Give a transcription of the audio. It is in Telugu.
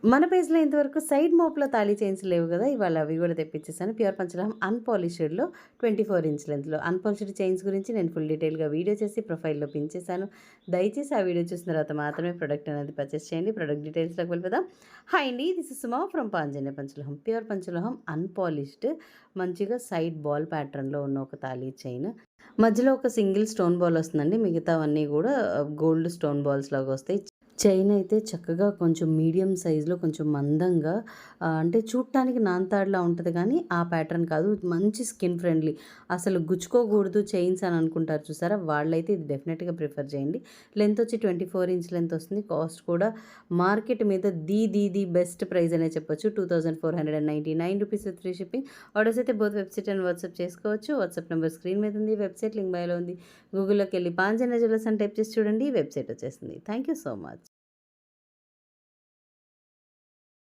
మన పేజ్‌లో ఇంతవరకు సైడ్ మోప్‌లో తాళీ చైన్స్ లేవు గదా! ఇవాళ అవి గూడా తెప్పిచ్చేసాను. ప్యూర్ పంచలోహం అన్‌పాలిష్డ్‌లో 24 ఇంచ్ లెంత్‌లో. అన్‌పాలిష్డ్ చైన్స్ గురించి నేను ఫుల్ డీటెయిల్‌గా వీడియో చేసి ప్రొఫైల్‌లో పిన్ చేశాను. దయచేసి ఆ వీడియో చూసిన తర్వాత మాత్రమే ప్రొడక్ట్ అనేది పర్చేస్ చేయండి. ప్రొడక్ట్ డీటెయిల్స్‌లోకి వెళ్ళిపోదాం. హాయ్ అండి. This is Suma from Panchajanya Panchaloham. Pure పంచలోహం అన్‌పాలిష్డ్ మంచిగా సైడ్ బాల్ ప్యాటర్న్‌లో ఉన్న ఒక తాళీ చైన్. మధ్యలో ఒక సింగిల్ స్టోన్ బాల్ వస్తుందండి. మిగతావన్నీ గూడా గోల్డ్ స్టోన్ బాల్స్ లాగా వస్తాయి. చైన్ అయితే చక్కగా కొంచెం మీడియం సైజులో కొంచెం మందంగా అంటే చూడటానికి నాన్తాడులా ఉంటది కానీ ఆ ప్యాటర్న్ కాదు. మంచి స్కిన్ ఫ్రెండ్లీ. అసలు గుచ్చుకోకూడదు చైన్స్ అని అనుకుంటారు చూసారా? వాళ్ళైతే ఇది డెఫినెట్‌గా ప్రిఫర్ చేయండి. లెంత్ వచ్చి 24 ఇంచ్ లెంత్ వస్తుంది. కాస్ట్ కూడా మార్కెట్ మీద ది బెస్ట్ ప్రైస్ అనే చెప్పొచ్చు. 2499 rupees with free shipping. Orders అయితే బోత్ వెబ్‌సైట్ అండ్ వాట్సాప్ చేసుకోవచ్చు. వాట్సాప్ నెంబర్ స్క్రీన్ మీద ఉంది. వెబ్‌సైట్ లింక్ బయోలో ఉంది. గూగుల్‌లోకి వెళ్లి పాంజన్య జ్యువెలర్స్ అని టైప్ చేసి చూడండి. వెబ్‌సైట్ వచ్చేస్తుంది. Thank you so much.